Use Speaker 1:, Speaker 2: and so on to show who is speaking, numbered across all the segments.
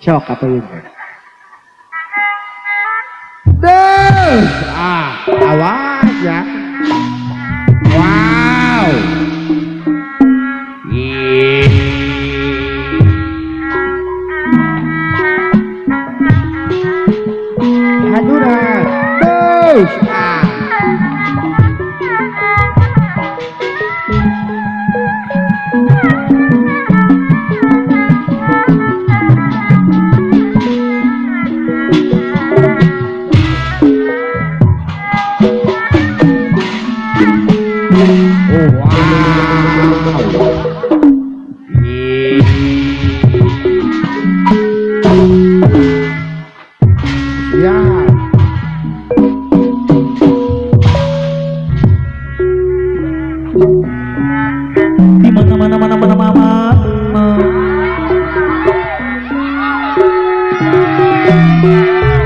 Speaker 1: Sok apa ini? Duh, awas ya. Wow. Haduran. Duh,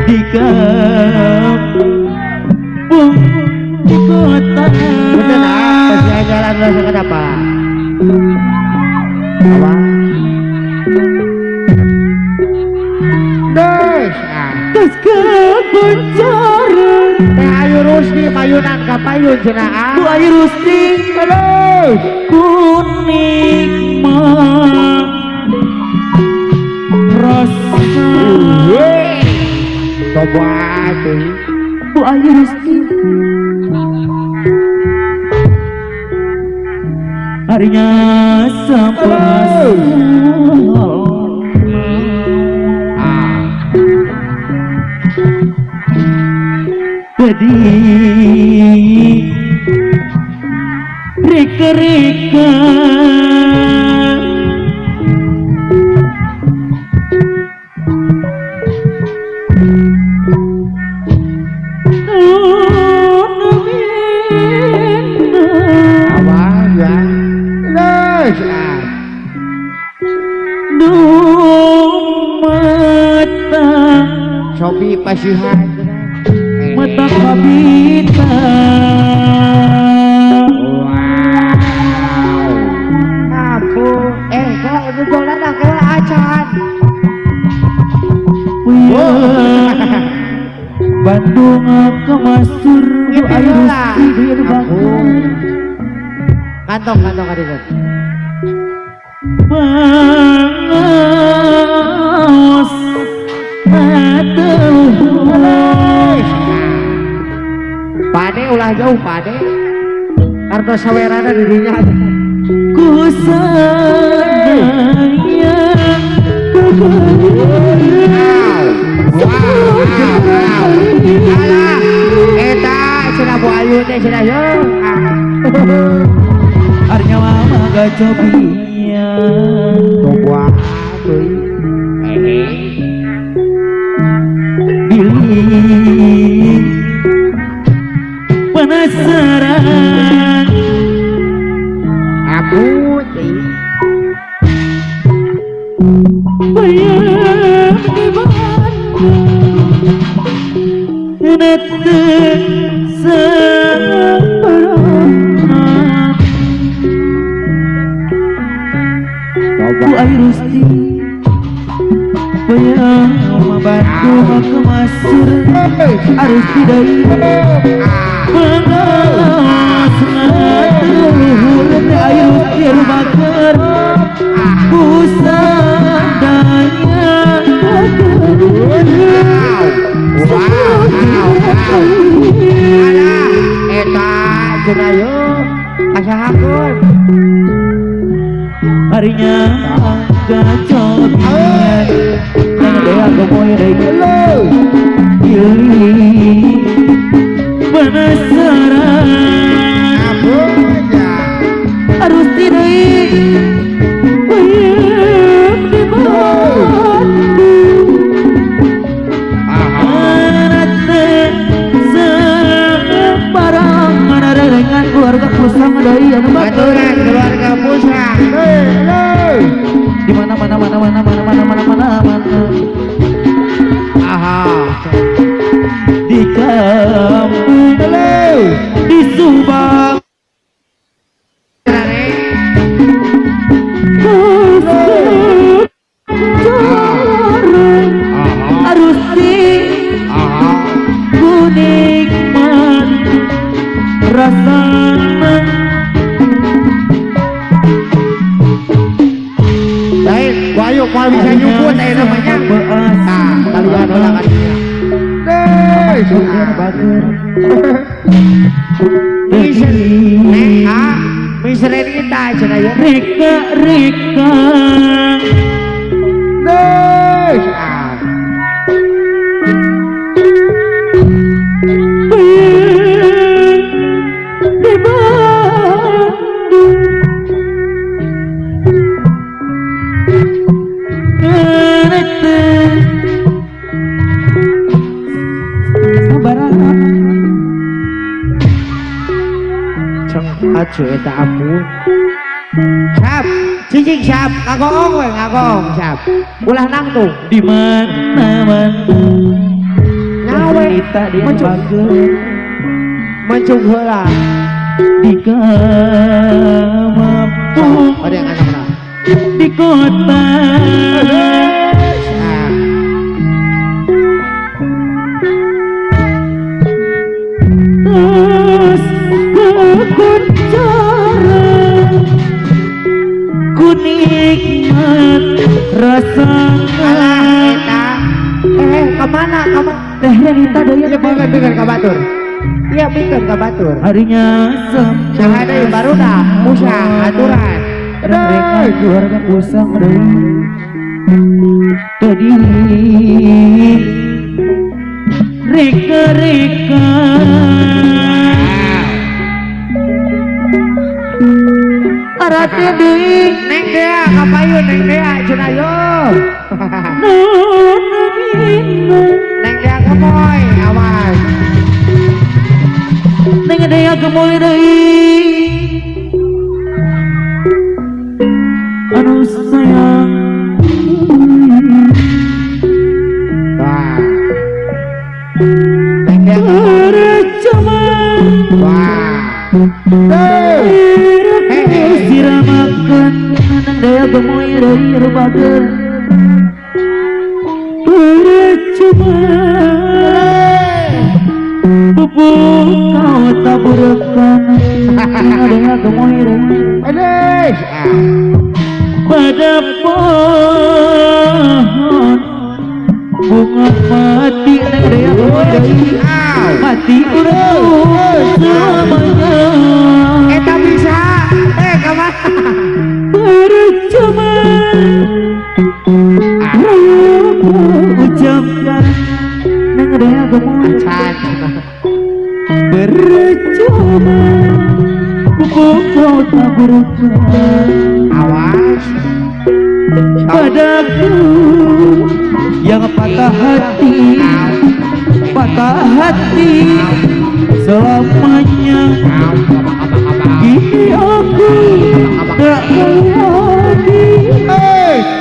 Speaker 2: di kampung di kota.
Speaker 1: bener masih jalan rasa kenapa? Apa?
Speaker 2: Tes kegoncaran
Speaker 1: Teh Ayu Rusdi payunan ka payun cenah.
Speaker 2: Bu Ayu Rusdi
Speaker 1: Aduh.
Speaker 2: kuning mah rasa
Speaker 1: Coba tuh.
Speaker 2: Bu Ayu Rusdi harinya sampai jadi reka-reka
Speaker 1: Awas ya.
Speaker 2: mata
Speaker 1: Sobi pasihan.
Speaker 2: mata kabita
Speaker 1: Wow. Aku kalau itu jalan kayak acan.
Speaker 2: Bandung kemasur Bu Ayu Rusdi di Bandung
Speaker 1: Kantong kadikan.
Speaker 2: Bangaos aduh
Speaker 1: Pade ulah jauh pade. Karena sawerana dirinya aja.
Speaker 2: ku sadaya
Speaker 1: Wow. Alah, eta cenah Bu Ayu teh cenah yo.
Speaker 2: arnya mama gacobian
Speaker 1: Coba teuy.
Speaker 2: Billy penasaran
Speaker 1: Aku teh
Speaker 2: bayang di Bandung nete sabarangan Bu Ayu Rusdi bayang sama Bandung kemasur harus tidak mengawas ngatur Teh Ayu Rusdi rumaker busadanya
Speaker 1: eta cenah yo kasahakeun.
Speaker 2: harinya gacobian karena daya gemoy daya Billy penasaran harus tidak bayang di Bandung anate sebarang mana dengan keluarga pusang dari anu
Speaker 1: Baturan keluarga pusang.
Speaker 2: di mana
Speaker 1: bakal bisa nyumput namanya. Nah, kalian ulah kan. Bisa misren kita cenah ya.
Speaker 2: Reka
Speaker 1: aja eta ampun. Sap, cicing sap, ngagong we ngagong sap. Ulah nang tuh.
Speaker 2: Di mana
Speaker 1: Nyawe
Speaker 2: kita dia
Speaker 1: mencung heula.
Speaker 2: di kampung
Speaker 1: Ada yang anak-anak.
Speaker 2: di kota terus ku nikmat rasa
Speaker 1: Alah eta kemana
Speaker 2: teh Renita daya
Speaker 1: iya bikin ka batur iya bikin ka batur
Speaker 2: harinya
Speaker 1: sahada yang baru dah musa aturan
Speaker 2: mereka keluarga usang tadi reka arate deui
Speaker 1: neng dea kapayun neng dea cenah yo neng dea kemoy awas
Speaker 2: neng dea kemoy deui anu sayang
Speaker 1: wah neng dea
Speaker 2: percuma
Speaker 1: wah
Speaker 2: siramakan nang daya gemoy dari rubakeun percuma pupuk kau taburkan nang daya gemoy dari
Speaker 1: aduh
Speaker 2: pada pohon bunga mati nang daya gemoy dari mati urang selamanya
Speaker 1: eta bisa kemana
Speaker 2: percuma ucapkan nang daya gemoy percuma pupuk kau taburkan
Speaker 1: awas
Speaker 2: padaku yang patah hati selamanya kini aku tak lagi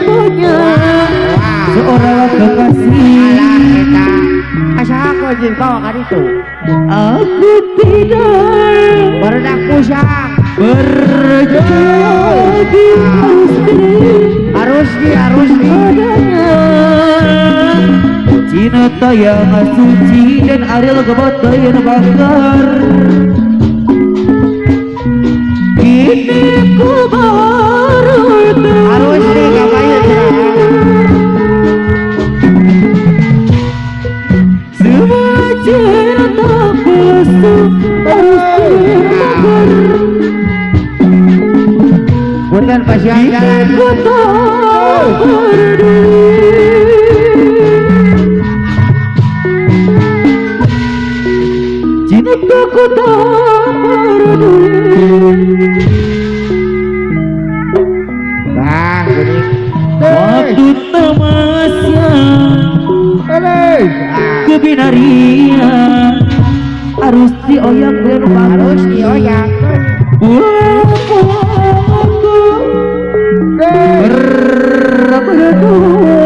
Speaker 2: punya seorang kekasih
Speaker 1: alah eta asa aku jeung kau kan itu
Speaker 2: aku tidak
Speaker 1: barudak pusang
Speaker 2: berjadi
Speaker 1: harus di
Speaker 2: padanya cinta yang suci dan Ariel kebata yang bakar kini ku baru
Speaker 1: harus di kapayan
Speaker 2: semua cinta palsu harus dibakar
Speaker 1: bukan pasien jalan
Speaker 2: ku tak peduli cintaku tak peduli
Speaker 1: bang gini
Speaker 2: waktu tamasya kebinarian harus dioyak dan
Speaker 1: harus dioyak
Speaker 2: pulang aku berdua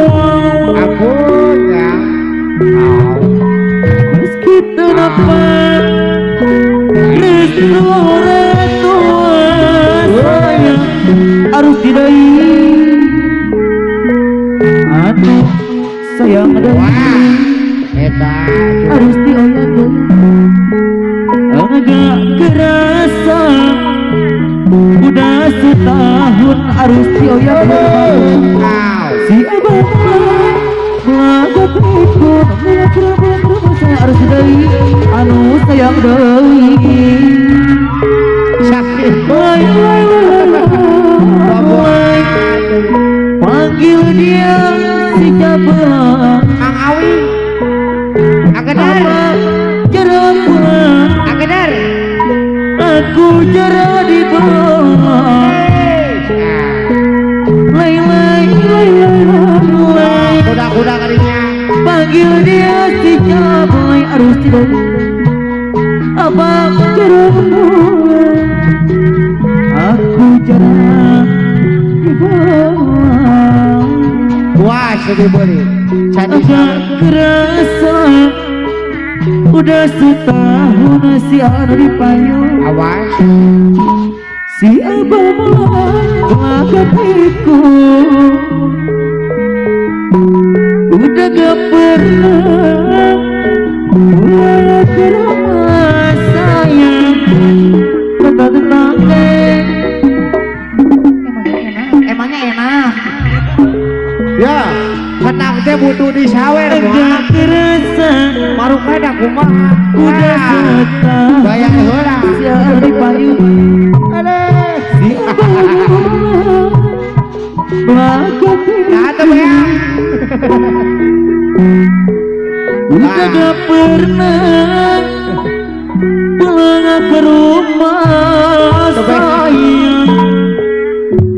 Speaker 1: ampun ya
Speaker 2: meski terdapat restoran sayang harus didai aduh sayang
Speaker 1: wah eta
Speaker 2: harus dioyak agak kerasa udah setahun harus dioyak si Lagat ikut Mula saya harus dari anu sayang deui
Speaker 1: Sakit.
Speaker 2: Lai lai lai panggil dia si Jabang
Speaker 1: Mang Awi. Agedar.
Speaker 2: Jerapah
Speaker 1: Agedar.
Speaker 2: aku jera di bawah lai lai lai lai
Speaker 1: Kuda-kuda kalinya.
Speaker 2: panggil dia si Jabang harus tidak abang jerapah aku jera di bawah
Speaker 1: Wah, sedih boleh. Jadi
Speaker 2: agak kerasa udah setahun si anu di payung
Speaker 1: awas.
Speaker 2: si abang lagat ikut udah gak pernah mulai ke rumah sayang kata tetangga emangnya enak
Speaker 1: Ya, senang teh butuh disawer.
Speaker 2: agak kerasa
Speaker 1: Maruk ada kumaha.
Speaker 2: udah setahun
Speaker 1: Bayang heula.
Speaker 2: si anu di payung si abang lagat
Speaker 1: Nah, tuh bayang.
Speaker 2: udah gak pernah pulang ke rumah sayang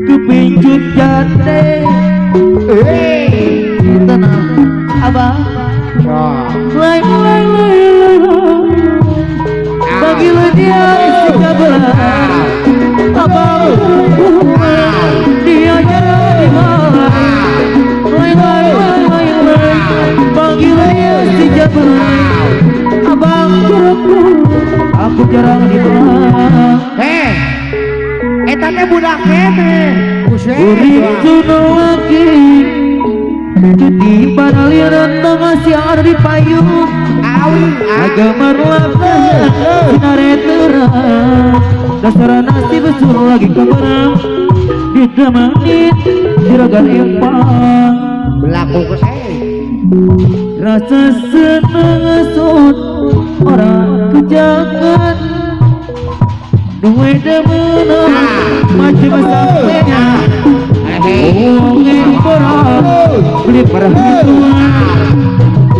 Speaker 2: kepincut jate tenang abang lai lai lai bagilah dia si Jabang abang dia jalan di mana lai lai lai lai bagilah dia si Jabang abang jerapah aku jarang di mana
Speaker 1: Eta teh budak kene. Buset.
Speaker 2: urip suno lagi cuti panaliran tengah siar di payung
Speaker 1: Awi.
Speaker 2: agama ruapna sinare terang dasar nasi besur lagi keberang ditemanin juragan empang
Speaker 1: Berlaku ke
Speaker 2: rasa senang asut orang kejakan duwe demenang macam sampenya uangin porang beli perhitungan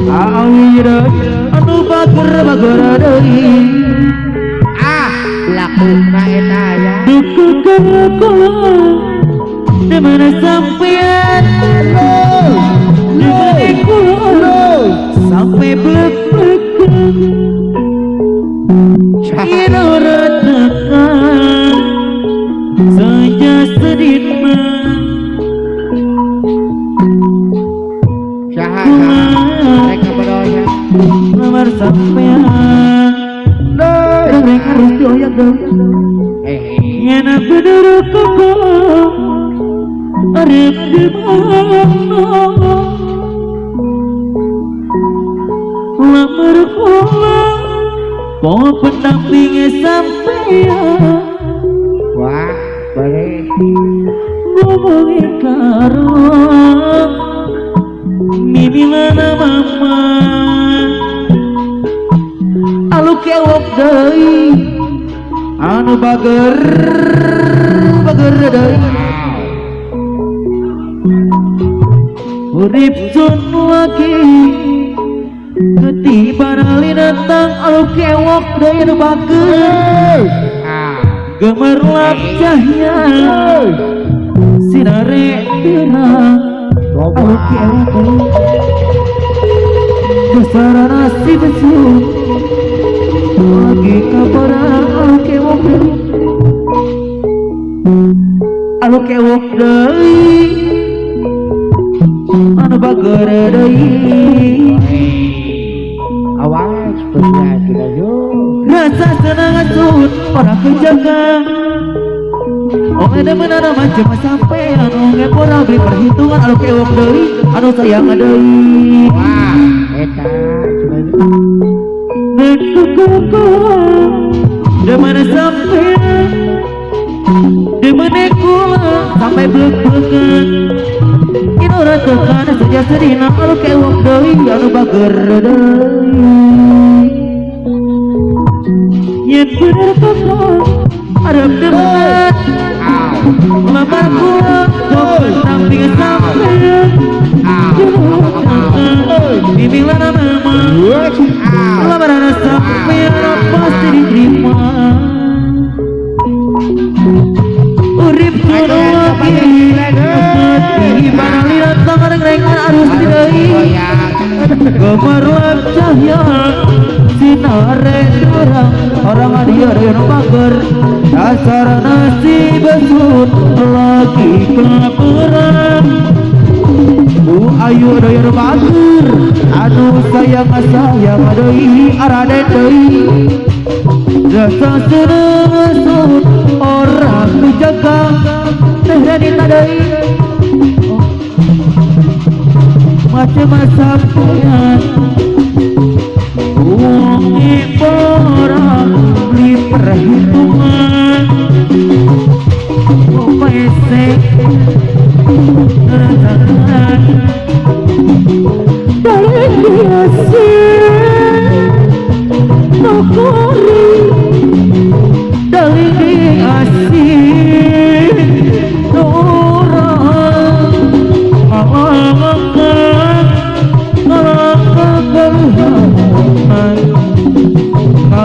Speaker 2: awira anu bager deui
Speaker 1: Berlaku na eta ya.
Speaker 2: duku kelakuan di mana sampean di mana kulon sampai blek-blekan inurat tekan saja sedina
Speaker 1: Saha mereka berdoa.
Speaker 2: nomor sampean reng harus doyak enak bener koko arep di mana lamar pulang mau pendampingnya sampean
Speaker 1: Wah, boleh.
Speaker 2: ngomongin karo mimilana mama alu kewok deui anu bager deui urip sun lagi ketiban alinatang alu kewok deui anu bager gemerlap cahya sinare terang alu kewok deui dasar nasi besar lagi kabarang alu kewok deui anu bager deui
Speaker 1: Awas, berhati yuk.
Speaker 2: rasa senang asut orang kejaga oh ada menara macam sampai anu ngepora beli perhitungan alu kewok deui anu sayang deui
Speaker 1: Wah, eta
Speaker 2: dan kekoko di mana sampai di mana kula sampai blek-blekan Ora tekan saja sedina anu kewok deui anu bager deui. Yen bener pokok arep debat lamar kula kok samping sampean. Bimbinglah mama lamaran sampean pasti diterima. Urip kudu lagi barang lihat tangan rengan arus deui. Gemerlap cahaya sinare orang dia yang mager dasar nasi besut lagi kelaparan. Ayu doyur bager anu sayang deui araden deui. Rasa seneng orang dijaga teh radita deui. Macam-macam sampean uang orang beli perhitungan pesek dari biasa nokori dari asih orang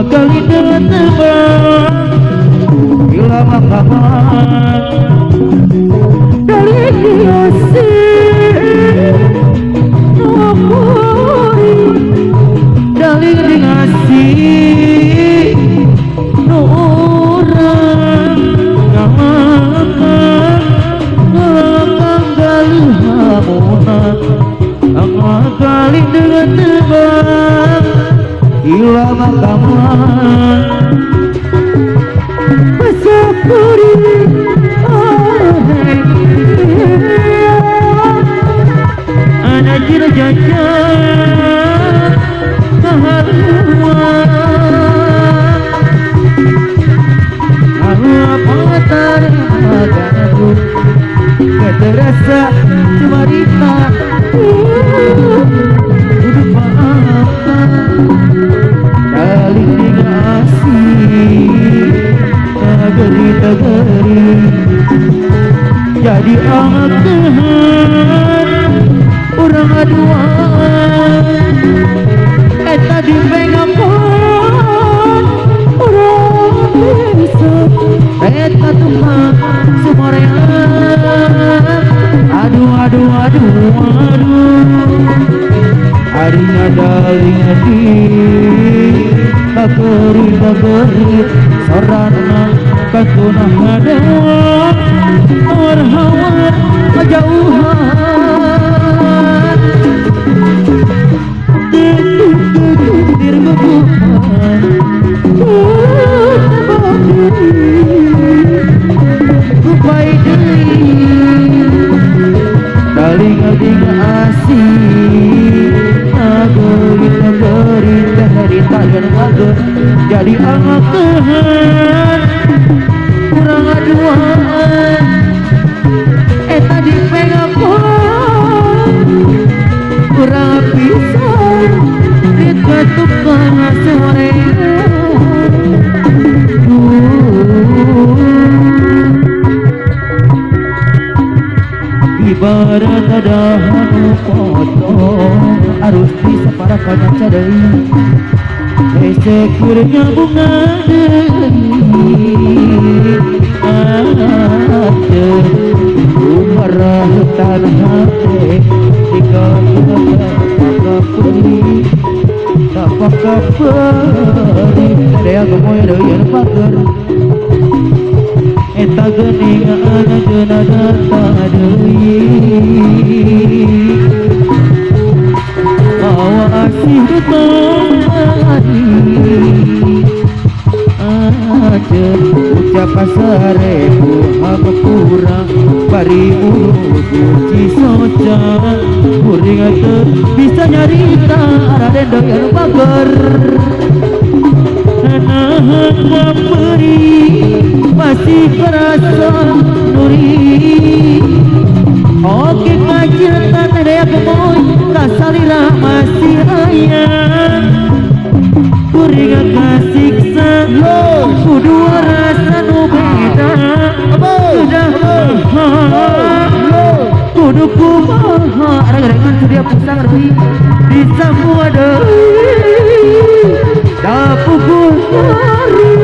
Speaker 2: kali tebak bila makaman dari biasa nokori dari ngasih orang ngamakan galih hamunan kali dengan tebak bila makaman masakuri anak jira jajan keharuan apa tarik keterasa cemarita hidup maafkan saling dikasih negeri jadi angan orang aduan eta dipegang orang bisa eta tukang sumorean aduh harinya daling hati bageri sorana katuna hadawa warhawar kejauhan dirgebukan kupai deui daling asih negeri dari tangan mager jadi anak Tuhan kurang aduan eta dipegang kurang pisan rit batukang sore ibarat ada hanu potong harus bisa para kaca deui sekurnya bunga deui ada umarah tanah hati jika kita peri apakah peri daya gemoy deui anu pager eta geuning ana jeuna data deui bawa asih detani aja ucap sarebu kurang bari uji socan kuring teu bisa nyarita raden deui anu pager nahan memberi masih kerasa nuri oke ngajir Daya kemoy kasalira masih ayah Kuringa kasiksa Kudu rasa nu beda Sudah Kudu kumaha Arang-arangan sudah pusang rui Di semua doi Dapukul hari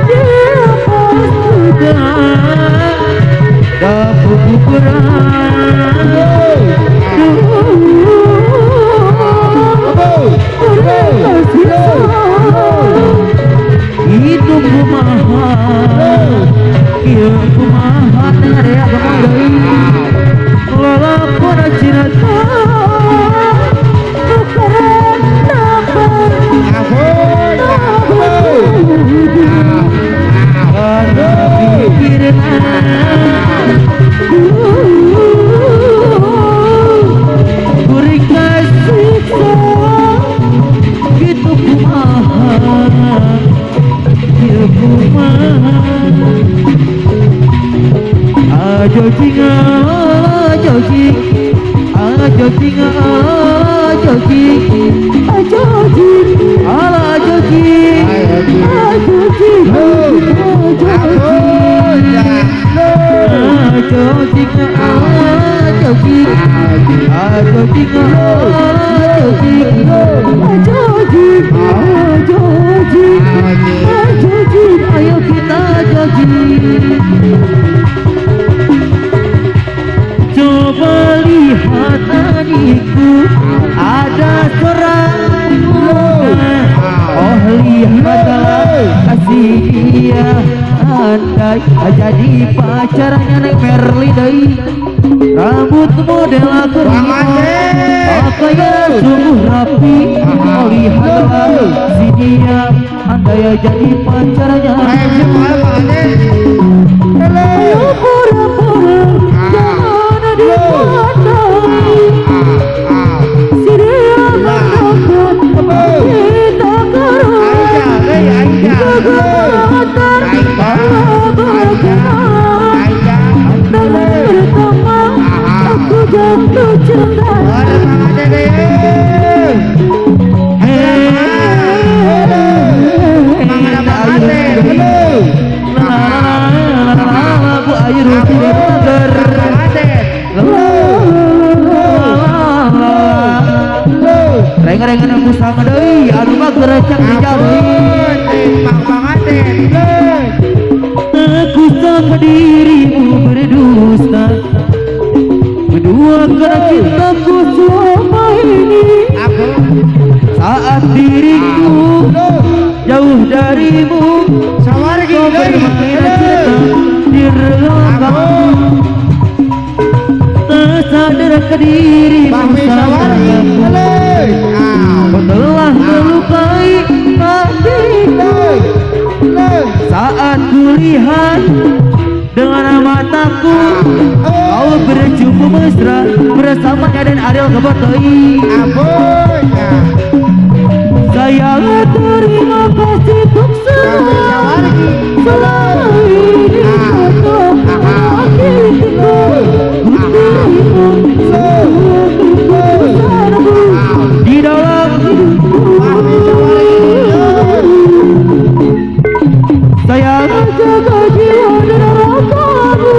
Speaker 2: Dia pas sudah Dapukul kurang Itu kumaha Iya kumaha Nare agamai Lalakona cinta Bukan nampak Karena pikiran Beri kasih Gitu kumaha Gitu kumaha Ajo jinga Ajo jing Ajo jinga Ajo jing Ajo jing Ajo jing Ajo jing Ajo jing Ajo jing Ajo jing Ajo jing Ajo jing Ajo jing Ajo jing Ayo kita jogging Coba lihat adikku Ada seorang muda Oh lihatlah kasih dia Andai jadi pacarnya Neng Merli dai Rambut model pakaian sungguh rapi Oh lihatlah si dia Andai jadi pacarnya Ayo pura-pura jangan dipandang Si dia mendapat kita kerang Kegetar Dengan pertama aku jatuh cinta Reng-rengan aku sama doi Aduh mah gerecek di jauh Aku sama dirimu berdusta Berdua karena cintaku selama ini Saat diriku jauh darimu Kau bermain cinta di relakku Tak sadar ke dirimu sayangku Kau telah melukai hatiku Saat kulihat dengan mataku Kau berjumpa mesra bersamanya dan Ariel Kebotoi Sayang terima kasih untuk semua Selama ini kau menyakitiku Ku terima sebesarmu di dalam hidupku Sayang jaga jiwa dan ragamu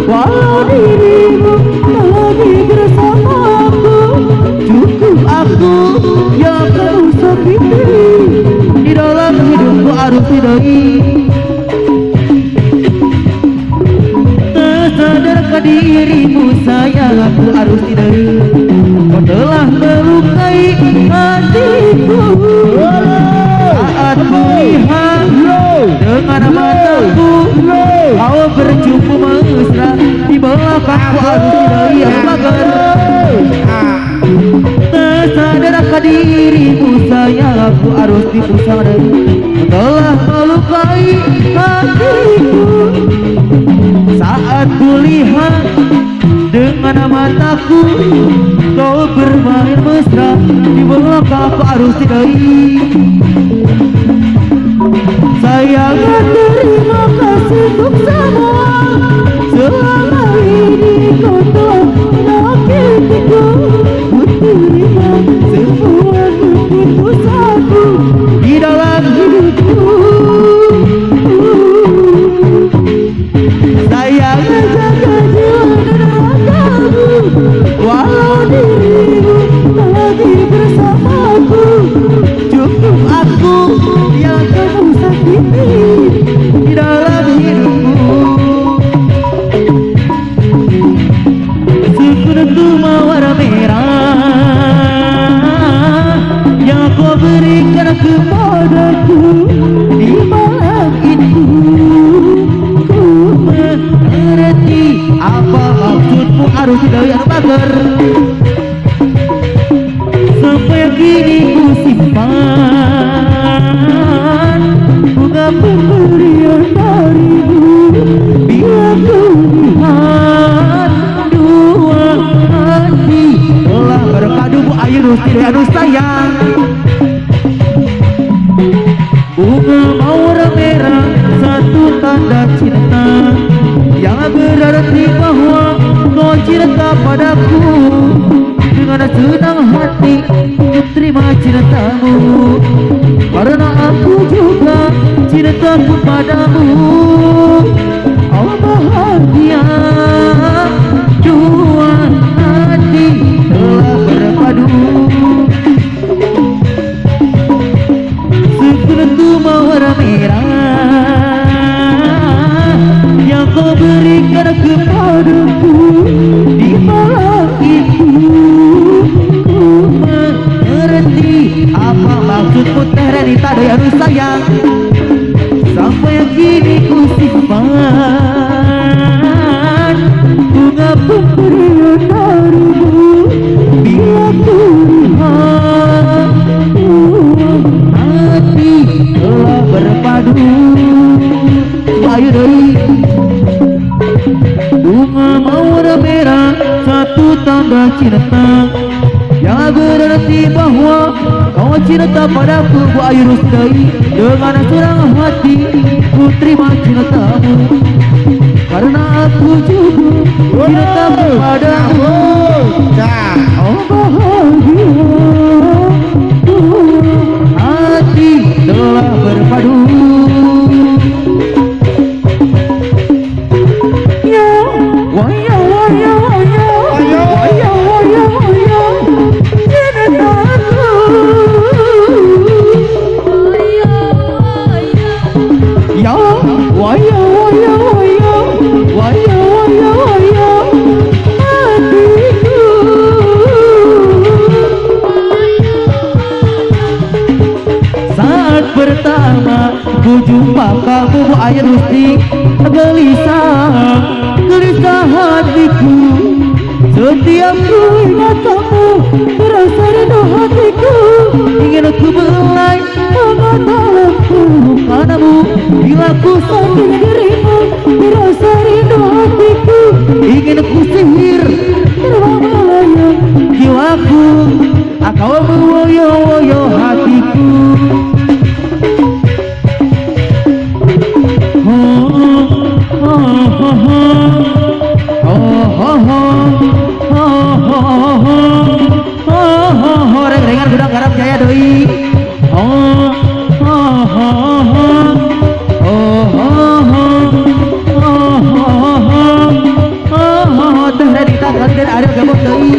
Speaker 2: Walau dirimu tak lagi bersamaku Cukup aku yang kau sakiti Di dalam hidupku harus didoi Tak sadarkah dirimu sayang aku harus didoi Kau telah melukai hatiku Saat melihat dengan mataku Kau berjumpa mesra di belakangku harus didoi magar Tak sadarkah dirimu sayang aku harus dipusang dari Telah melukai hatiku Saat kulihat dengan mataku Kau bermain mesra di belakangku harus didoi Sayang terima kasih untuk semua Selama ini kau telah menyakitiku kini ku simpan bunga pemberian darimu. Bila ku lihat dua hati telah berpadu, air tidak sayang. Bunga mawar merah satu tanda cinta yang berarti bahwa kau cinta padaku. Dengan senang hati ku terima cintamu, karena aku juga cintaku padamu. Oh bahagia dua hati telah berpadu. Sekuntum mawar merah yang kau berikan kepadaku di malam itu, ku mengerti apa maksudmu teh Renita Dayanu sayang. Sampai kini ku simpan bunga pemberian darimu. Bila ku lihat hati telah berpadu. Ayo doi. Bunga mawar merah satu tanda cinta yang berarti bahwa kau cinta padaku. Bu Ayu Rusdai, dengan senang hati ku terima cintamu, karena aku juga cinta padamu. Oh bahagia hati telah berpadu. Waya waya waya waya waya waya cintaku. Ya waya waya waya waya waya waya hatiku. Saat pertama ku jumpa kamu Bu Ayu Rusti, gelisah hatiku. Setiap ku ingat kamu terasa rindu hatiku. Ingin ku belai mengatalaku padamu. Bila ku saking dirimu terasa rindu hatiku. Ingin ku sihir terbang melayang jiwaku. Kau mewoyo-woyo hatiku. Reng-rengan gudang garam jaya doi. Teh Renita dan ada gabung doi.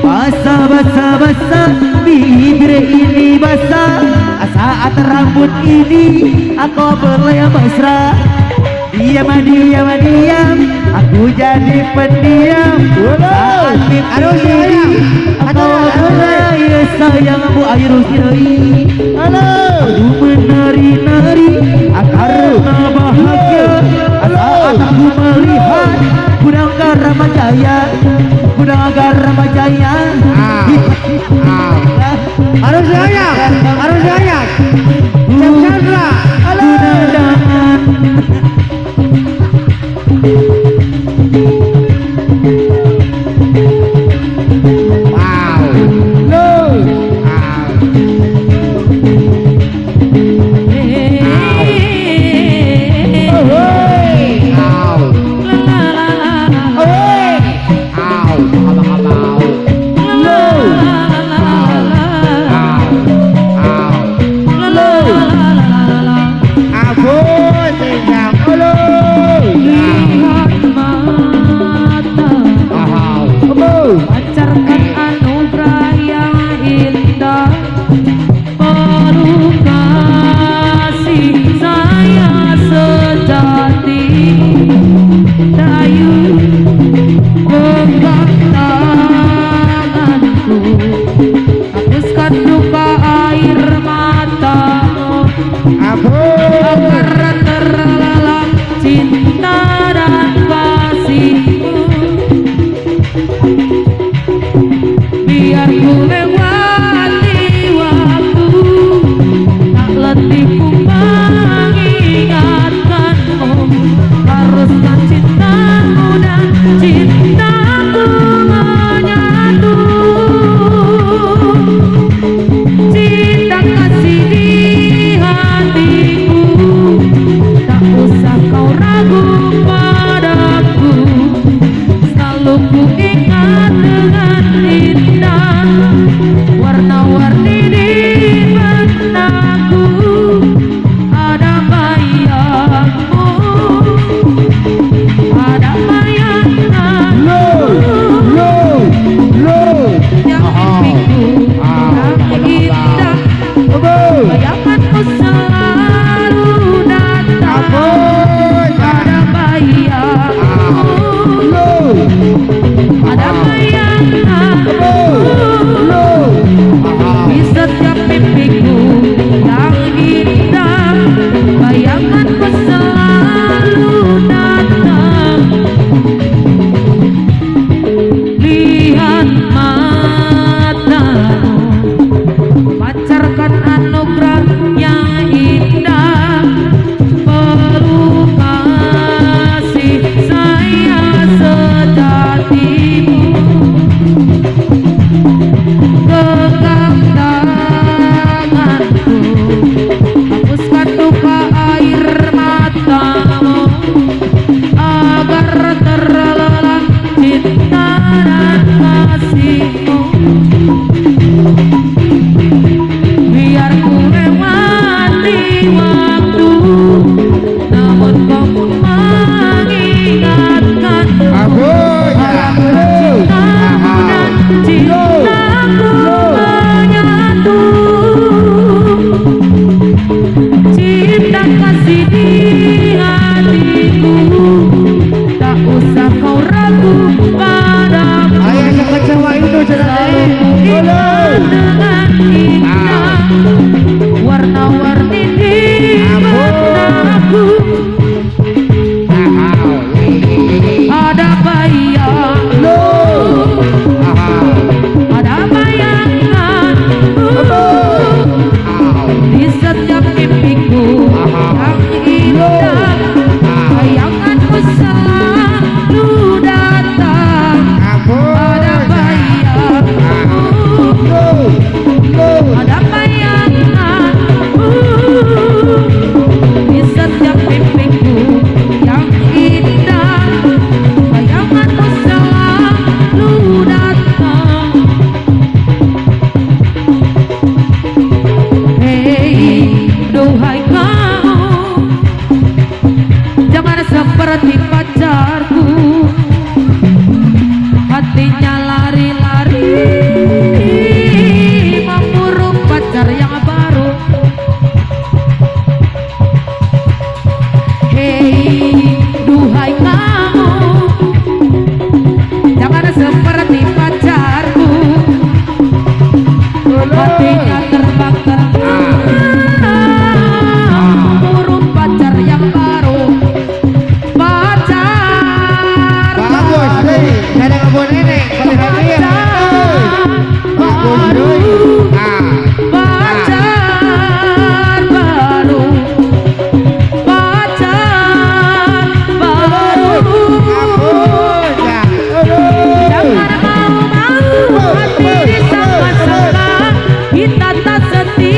Speaker 2: Basah bibir ini basah, saat rambut ini aku berlayang mesra. Diam, aku jadi pendiam. Saat
Speaker 1: Aduh sayang,
Speaker 2: aku berlayang sayang Bu Ayu Rusdai. Aduh menari-nari karena bahagia saat aku melihat gudang garam jaya.
Speaker 1: Harus sayang, Chandra. Dayu,
Speaker 2: biar ku lewati waktu, tak letih ku mengingatkanmu, haruskan cintamu dan cintaku menyatu. Cinta kasih di hatiku, tak usah kau ragu padaku, selalu ku ingat dengan indah warna-warni di benakku. Ada bayangmu, ada bayanganmu yang mimpiku yang indah, bayanganmu selalu datang. Ada bayangmu, ada bayanganmu di setiap mimpiku yang indah, bayanganmu selalu datang. Lihat matamu, pancarkan anugerah yang indah, peluk kasih sayang sejatimu, genggam tanganku, hapuskan duka air matamu, agar terlelap cinta dan kasihmu. Biar ku lewati waktu, namun kau mengingatkanku, harapkan cintamu dan cintaku menyatu. Cinta kasih di hatiku, tak usah kau ragu padaku,
Speaker 1: Ayo sama-sama itu
Speaker 2: selalu ku ingat dengan indah warna-warni di benakku. Ada bayangmu, ada bayanganmu di setiap mimpiku yang indah, bayanganmu selalu datang. Ada bayangmu, ada bayanganmu di setiap mimpiku yang indah, bayanganmu selalu datang. Hei, duhai kamu, jangan seperti pacarku, hatinya lari-lari memburu pacar yang baru. Hei, duhai kamu, jangan seperti pacarku, hatinya terbang-terbang memburu pacar yang baru. Pacar
Speaker 1: Bagus,
Speaker 2: baru,
Speaker 1: saya ngabon nenek, paling happy ya. Bagus, Doi.
Speaker 2: pacar baru, pacar baru.
Speaker 1: Bagus, ya.
Speaker 2: Jangan mau-mau hati disangka-sangka, kita tak setia.